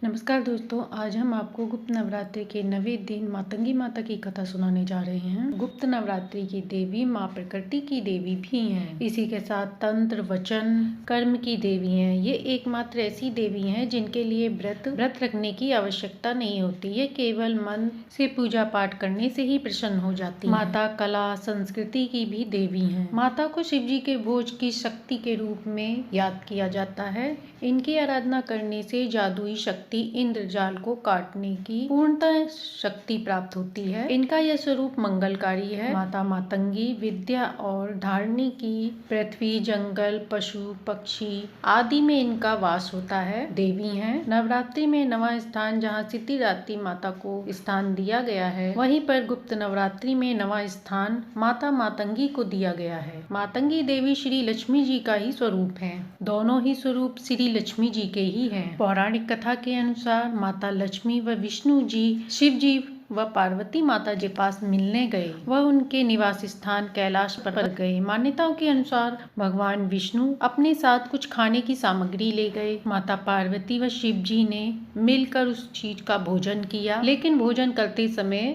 नमस्कार दोस्तों, आज हम आपको गुप्त नवरात्रि के 9वें दिन मातंगी माता की कथा सुनाने जा रहे हैं। गुप्त नवरात्रि की देवी माँ प्रकृति की देवी भी हैं। इसी के साथ तंत्र, वचन, कर्म की देवी हैं। ये एकमात्र ऐसी देवी हैं जिनके लिए व्रत रखने की आवश्यकता नहीं होती। ये केवल मन से पूजा पाठ करने से ही प्रसन्न हो जाती हैं। माता कला संस्कृति की भी देवी हैं। माता को शिव जी के भोज की शक्ति के रूप में याद किया जाता है। इनकी आराधना करने से जादुई शक्ति इंद्रजाल को काटने की पूर्णतः शक्ति प्राप्त होती है। इनका यह स्वरूप मंगलकारी है। माता मातंगी विद्या और धारणी की पृथ्वी, जंगल, पशु, पक्षी आदि में इनका वास होता है। देवी हैं। नवरात्रि में 9वां स्थान जहाँ सिद्धिदात्री माता को स्थान दिया गया है, वहीं पर गुप्त नवरात्रि में 9वां स्थान माता मातंगी को दिया गया है। मातंगी देवी श्री लक्ष्मी जी का ही स्वरूप है। दोनों ही स्वरूप श्री लक्ष्मी जी के ही हैं। पौराणिक कथा के अनुसार माता लक्ष्मी व विष्णु जी शिव जी व पार्वती माता के पास मिलने गए। वह उनके निवास स्थान कैलाश पर गए। मान्यताओं के अनुसार भगवान विष्णु अपने साथ कुछ खाने की सामग्री ले गए। माता पार्वती व शिव जी ने मिलकर उस चीज का भोजन किया, लेकिन भोजन करते समय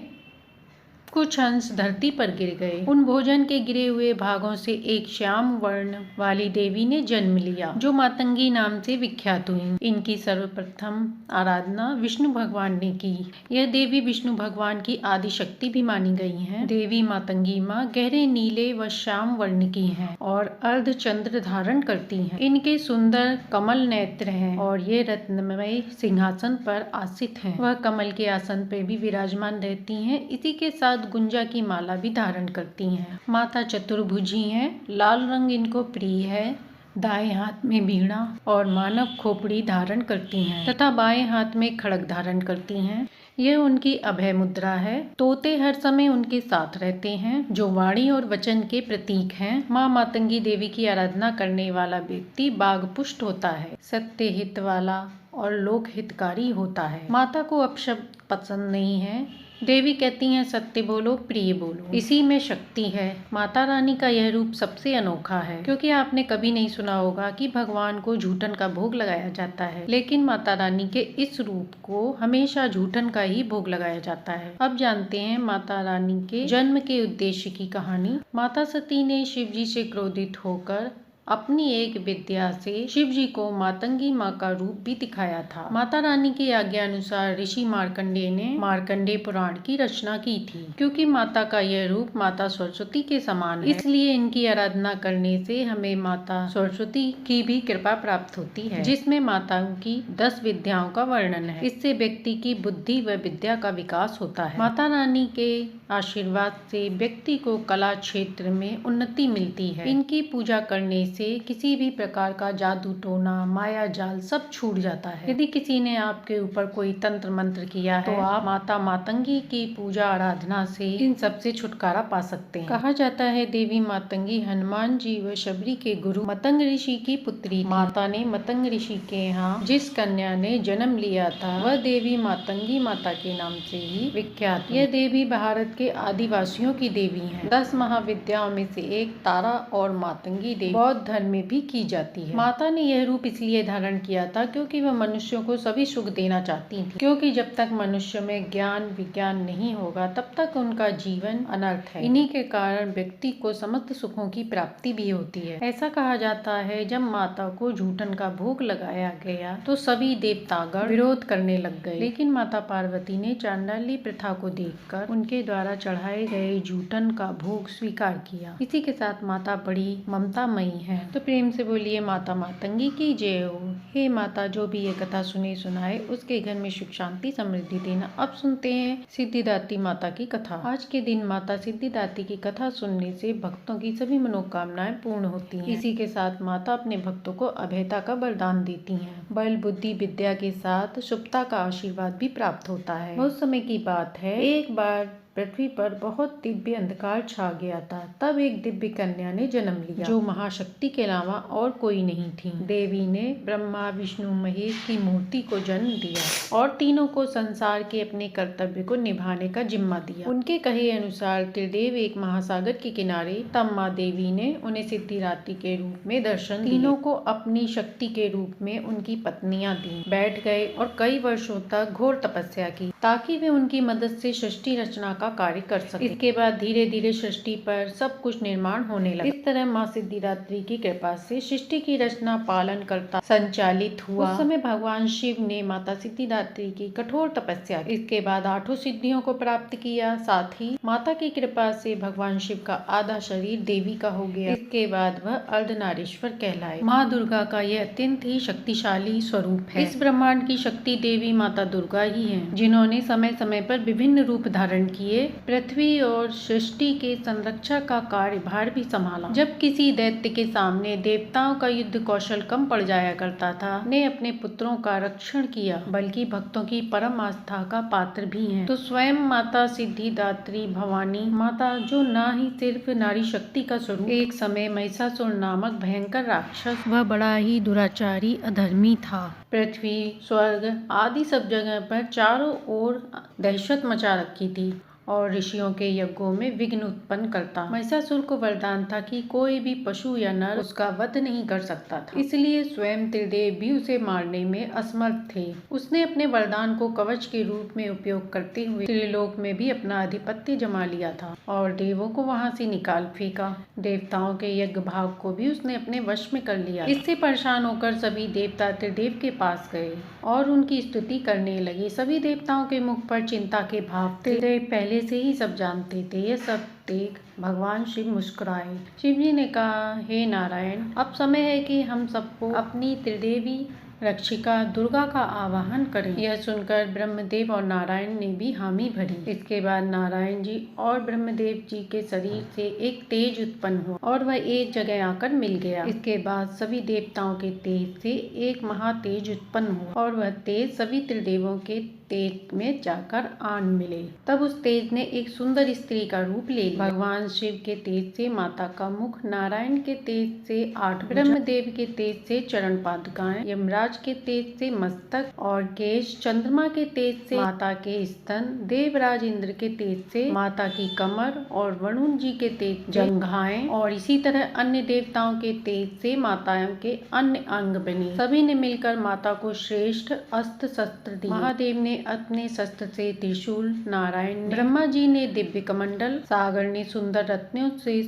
कुछ अंश धरती पर गिर गए। उन भोजन के गिरे हुए भागों से एक श्याम वर्ण वाली देवी ने जन्म लिया, जो मातंगी नाम से विख्यात हुई। इनकी सर्वप्रथम आराधना विष्णु भगवान ने की। यह देवी विष्णु भगवान की आदि शक्ति भी मानी गई है। देवी मातंगी माँ गहरे नीले व श्याम वर्ण की है और अर्ध चंद्र धारण करती है। इनके सुंदर कमल नेत्र हैं और ये रत्नमय सिंहासन पर आसीत हैं। वह कमल के आसन पर भी विराजमान रहती हैं। इसी के साथ गुंजा की माला भी धारण करती हैं। माता चतुर्भुजी हैं। लाल रंग इनको प्रिय है। दाएं हाथ में बीड़ा और मानव खोपड़ी धारण करती हैं तथा बाएं हाथ में खड़ग धारण करती हैं। यह उनकी अभय मुद्रा है। तोते हर समय उनके साथ रहते हैं, जो वाणी और वचन के प्रतीक हैं। माँ मातंगी देवी की आराधना करने वाला व्यक्ति बाघपुष्ट होता है, सत्य हित वाला और लोक हितकारी होता है। माता को अपशब्द पसंद नहीं है। देवी कहती हैं, सत्य बोलो, प्रिय बोलो, इसी में शक्ति है। माता रानी का यह रूप सबसे अनोखा है, क्योंकि आपने कभी नहीं सुना होगा कि भगवान को झूठन का भोग लगाया जाता है, लेकिन माता रानी के इस रूप को हमेशा झूठन का ही भोग लगाया जाता है। अब जानते हैं माता रानी के जन्म के उद्देश्य की कहानी। माता सती ने शिव जी से क्रोधित होकर अपनी एक विद्या से शिव जी को मातंगी माँ का रूप भी दिखाया था। माता रानी की आज्ञा अनुसार ऋषि मार्कंडेय ने मार्कंडेय पुराण की रचना की थी। क्योंकि माता का यह रूप माता सरस्वती के समान है, इसलिए इनकी आराधना करने से हमें माता सरस्वती की भी कृपा प्राप्त होती है, जिसमें माताओं की 10 विद्याओं का वर्णन है। इससे व्यक्ति की बुद्धि व विद्या का विकास होता है। माता रानी के आशीर्वाद से व्यक्ति को कला क्षेत्र में उन्नति मिलती है। इनकी पूजा करने से किसी भी प्रकार का जादू टोना, माया जाल सब छूट जाता है। यदि किसी ने आपके ऊपर कोई तंत्र मंत्र किया है, तो आप माता मातंगी की पूजा आराधना से इन सब से छुटकारा पा सकते हैं। कहा जाता है देवी मातंगी हनुमान जी व शबरी के गुरु मतंग ऋषि की पुत्री। माता ने मतंग ऋषि के यहाँ जिस कन्या ने जन्म लिया था, वह देवी मातंगी माता के नाम से ही विख्यात। यह देवी भारत के आदिवासियों की देवी है। 10 महाविद्याओं में से एक तारा और मातंगी देवी बौद्ध धर्म में भी की जाती है। माता ने यह रूप इसलिए धारण किया था क्योंकि वह मनुष्यों को सभी सुख देना चाहती थी। क्योंकि जब तक मनुष्य में ज्ञान विज्ञान नहीं होगा, तब तक उनका जीवन अनर्थ है। इन्हीं के कारण व्यक्ति को समस्त सुखों की प्राप्ति भी होती है। ऐसा कहा जाता है, जब माता को झूठन का भोग लगाया गया तो सभी देवतागण विरोध करने लग गए, लेकिन माता पार्वती ने चांडाली प्रथा को देखकर उनके द्वारा चढ़ाए गए झूठन का भोग स्वीकार किया। इसी के साथ माता बड़ी ममतामयी है। तो प्रेम से बोलिए माता मातंगी की जय हो। हे माता, जो भी ये कथा सुने सुनाए उसके घर में सुख शांति समृद्धि देना। अब सुनते हैं सिद्धिदात्री माता की कथा। आज के दिन माता सिद्धिदात्री की कथा सुनने से भक्तों की सभी मनोकामनाएं पूर्ण होती हैं। इसी के साथ माता अपने भक्तों को अभयता का वरदान देती हैं। बल बुद्धि विद्या के साथ शुभता का आशीर्वाद भी प्राप्त होता है। बहुत समय की बात है, एक बार पृथ्वी पर बहुत दिव्य अंधकार छा गया था। तब एक दिव्य कन्या ने जन्म लिया जो महाशक्ति के अलावा और कोई नहीं थी। देवी ने ब्रह्मा विष्णु महेश की मूर्ति को जन्म दिया और तीनों को संसार के अपने कर्तव्य को निभाने का जिम्मा दिया। उनके कहे अनुसार त्रिदेव एक महासागर के किनारे, तब माँ देवी ने उन्हें सिद्धिदात्री के रूप में दर्शन दिए। तीनों को अपनी शक्ति के रूप में उनकी पत्नियां दी, बैठ गए और कई वर्षों तक घोर तपस्या की ताकि वे उनकी मदद से सृष्टि रचना का कार्य कर सके। इसके बाद धीरे धीरे सृष्टि पर सब कुछ निर्माण होने लगा। इस तरह माँ सिद्धिदात्री की कृपा से सृष्टि की रचना पालन करता संचालित हुआ। उस समय भगवान शिव ने माता सिद्धिदात्री की कठोर तपस्या की। इसके बाद 8 सिद्धियों को प्राप्त किया। साथ ही माता की कृपा से भगवान शिव का आधा शरीर देवी का हो गया। इसके बाद वह अर्धनारीश्वर कहलाए। माँ दुर्गा का यह अत्यंत ही शक्तिशाली स्वरूप है। इस ब्रह्मांड की शक्ति देवी माता दुर्गा ही है, जिन्होंने समय समय पर विभिन्न रूप धारण किए पृथ्वी और सृष्टि के संरक्षण का कार्यभार भी संभाला। जब किसी दैत्य के सामने देवताओं का युद्ध कौशल कम पड़ जाया करता था, ने अपने पुत्रों का रक्षण किया, बल्कि भक्तों की परम आस्था का पात्र भी हैं। तो स्वयं माता सिद्धिदात्री भवानी माता, जो न ही सिर्फ नारी शक्ति का स्वरूप, एक समय महिषासुर नामक भयंकर राक्षस, वह बड़ा ही दुराचारी अधर्मी था। पृथ्वी स्वर्ग आदि सब जगह पर चारों ओर दहशत मचा रखी थी और ऋषियों के यज्ञों में विघ्न उत्पन्न करता। महिषासुर को वरदान था कि कोई भी पशु या नर उसका वध नहीं कर सकता था, इसलिए स्वयं त्रिदेव भी उसे मारने में असमर्थ थे। उसने अपने वरदान को कवच के रूप में उपयोग करते हुए त्रिलोक में भी अपना आधिपत्य जमा लिया था और देवों को वहां से निकाल फेंका। देवताओं के यज्ञ भाग को भी उसने अपने वश में कर लिया। इससे परेशान होकर सभी देवता त्रिदेव के पास गए और उनकी स्तुति करने लगे। सभी देवताओं के मुख पर चिंता के भाव थे। त्रिदेव पहले से ही सब जानते थे। यह सब देख भगवान शिव मुस्कुराए। शिव जी ने कहा, हे नारायण, अब समय है कि हम सबको अपनी त्रिदेवी रक्षिका दुर्गा का आवाहन करें। यह सुनकर ब्रह्मदेव और नारायण ने भी हामी भरी। इसके बाद नारायण जी और ब्रह्मदेव जी के शरीर से एक तेज उत्पन्न हुआ और वह एक जगह आकर मिल गया। इसके बाद सभी देवताओं के तेज से एक महातेज उत्पन्न हुआ और वह तेज सभी त्रिदेवों के तेज में जाकर आन मिले। तब उस तेज ने एक सुंदर स्त्री का रूप ले लिया। भगवान शिव के तेज से माता का मुख, नारायण के तेज से 8 ब्रह्मदेव के तेज से चरण पादुकाएं, यमराज के तेज से मस्तक और केश, चंद्रमा के तेज से माता के स्तन, देवराज इंद्र के तेज से माता की कमर और वरुण जी के तेज से जंघाएं और इसी तरह अन्य देवताओं के तेज से माताओं के अन्य अंग बने। सभी ने मिलकर माता को श्रेष्ठ अस्त्र शस्त्र दिए। महादेव ने अपने शस्त्र से त्रिशूल, नारायण ने, ब्रह्मा जी ने दिव्य कमंडल, सागर ने सुंदर रत्नों से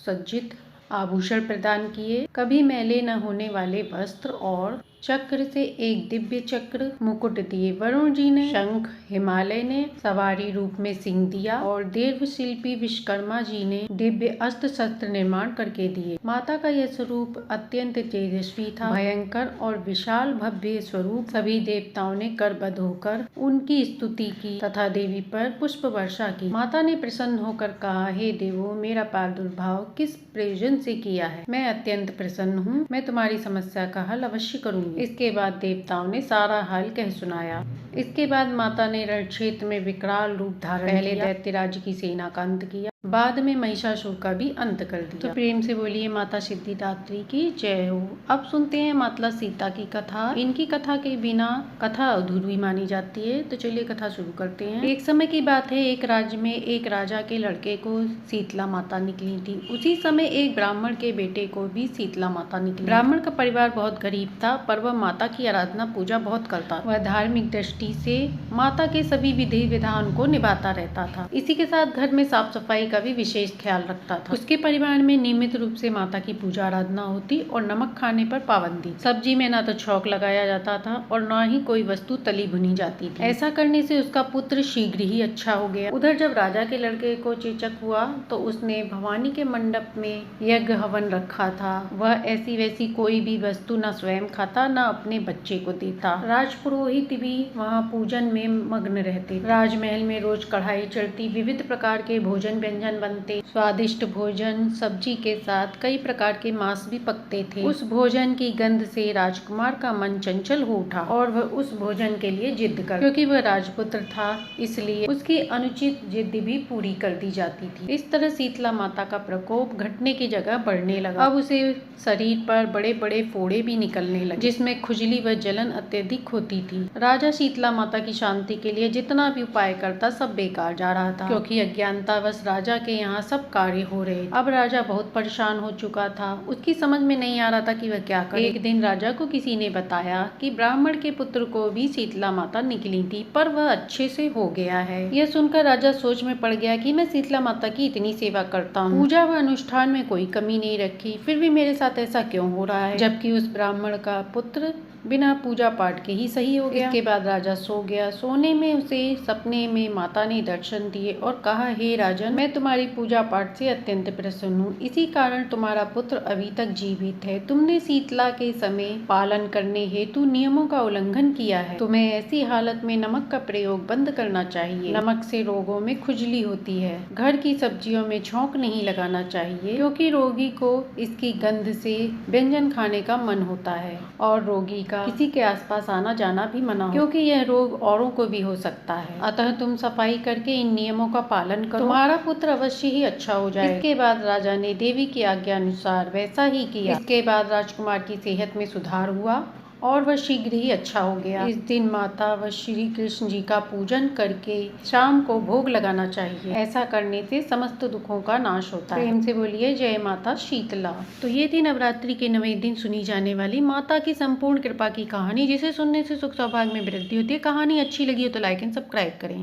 सज्जित आभूषण प्रदान किए, कभी मैले न होने वाले वस्त्र और चक्र से एक दिव्य चक्र मुकुट दिए। वरुण जी ने शंख, हिमालय ने सवारी रूप में सिंह दिया और देव शिल्पी विश्वकर्मा जी ने दिव्य अस्त्र शस्त्र निर्माण करके दिए। माता का यह स्वरूप अत्यंत तेजस्वी था, भयंकर और विशाल भव्य स्वरूप। सभी देवताओं ने करबद्ध होकर उनकी स्तुति की तथा देवी पर पुष्प वर्षा की। माता ने प्रसन्न होकर कहा, हे देवों, मेरा प्रादुर्भाव किस प्रयोजन से किया है? मैं अत्यंत प्रसन्न हूँ। मैं तुम्हारी समस्या का हल अवश्य करूंगी। इसके बाद देवताओं ने सारा हाल कह सुनाया। इसके बाद माता ने रण क्षेत्र में विकराल रूप धारण पहले दैत्यराज की सेना का अंत किया, बाद में महिषासुर का भी अंत कर दिया। तो प्रेम से बोलिए माता सिद्धिदात्री की जय हो। अब सुनते हैं माता सीता की कथा। इनकी कथा के बिना कथा अधूरी मानी जाती है। तो चलिए कथा शुरू करते हैं। एक समय की बात है, एक राज्य में एक राजा के लड़के को शीतला माता निकली थी। उसी समय एक ब्राह्मण के बेटे को भी शीतला माता निकली। ब्राह्मण का परिवार बहुत गरीब था, पर वह माता की आराधना पूजा बहुत करता। वह धार्मिक दृष्टि से माता के सभी विधि विधान को निभाता रहता था। इसी के साथ घर में साफ सफाई का भी विशेष ख्याल रखता था। उसके परिवार में नियमित रूप से माता की पूजा आराधना होती और नमक खाने पर पाबंदी। सब्जी में ना तो छौंक लगाया जाता था और न ही कोई वस्तु तली भुनी जाती थी। ऐसा करने से उसका पुत्र शीघ्र ही अच्छा हो गया। उधर जब राजा के लड़के को चेचक हुआ तो उसने भवानी के मंडप में यज्ञ हवन रखा था। वह ऐसी वैसी कोई भी वस्तु न स्वयं खाता न अपने बच्चे को देता। राजपुरोहित भी वहाँ पूजन में मग्न रहते। राजमहल में रोज कढ़ाई चढ़ती, विविध प्रकार के भोजन व्यंजन व्यंजन बनते, स्वादिष्ट भोजन, सब्जी के साथ कई प्रकार के मांस भी पकते थे। उस भोजन की गंध से राजकुमार का मन चंचल हो उठा और वह उस भोजन के लिए जिद कर, क्योंकि वह राजपुत्र था इसलिए उसकी अनुचित जिद भी पूरी कर दी जाती थी। इस तरह शीतला माता का प्रकोप घटने की जगह बढ़ने लगा। अब उसे शरीर पर बड़े बड़े फोड़े भी निकलने लगे, जिसमें खुजली व जलन अत्यधिक होती थी। राजा शीतला माता की शांति के लिए जितना भी उपाय करता सब बेकार जा रहा था, क्योंकि अज्ञानतावश राजा के यहाँ सब कार्य हो रहे। अब राजा बहुत परेशान हो चुका था। उसकी समझ में नहीं आ रहा था कि वह क्या करे। एक दिन राजा को किसी ने बताया कि ब्राह्मण के पुत्र को भी शीतला माता निकली थी, पर वह अच्छे से हो गया है। यह सुनकर राजा सोच में पड़ गया कि मैं शीतला माता की इतनी सेवा करता हूँ, पूजा व अनुष्ठान में कोई कमी नहीं रखी, फिर भी मेरे साथ ऐसा क्यों हो रहा है, जबकि उस ब्राह्मण का पुत्र बिना पूजा पाठ के ही सही हो गया। इसके बाद राजा सो गया। सोने में उसे सपने में माता ने दर्शन दिए और कहा, हे राजन, मैं तुम्हारी पूजा पाठ से अत्यंत प्रसन्न हूँ। इसी कारण तुम्हारा पुत्र अभी तक जीवित है। तुमने शीतला के समय पालन करने हेतु नियमों का उल्लंघन किया है। तुम्हें ऐसी हालत में नमक का प्रयोग बंद करना चाहिए। नमक से रोगों में खुजली होती है। घर की सब्जियों में छौंक नहीं लगाना चाहिए, क्योंकि रोगी को इसकी गंध से व्यंजन खाने का मन होता है और रोगी का किसी के आसपास आना जाना भी मना हो, क्योंकि यह रोग औरों को भी हो सकता है। अतः तुम सफाई करके इन नियमों का पालन करो, तुम्हारा पुत्र अवश्य ही अच्छा हो जाए। इसके बाद राजा ने देवी की आज्ञा अनुसार वैसा ही किया। इसके बाद राजकुमार की सेहत में सुधार हुआ और वह शीघ्र ही अच्छा हो गया। इस दिन माता व श्री कृष्ण जी का पूजन करके शाम को भोग लगाना चाहिए। ऐसा करने से समस्त दुखों का नाश होता है। प्रेम से बोलिए जय माता शीतला। तो ये थी नवरात्रि के 9वें दिन सुनी जाने वाली माता की संपूर्ण कृपा की कहानी, जिसे सुनने से सुख सौभाग्य में वृद्धि होती है। कहानी अच्छी लगी हो तो लाइक एंड सब्सक्राइब करें।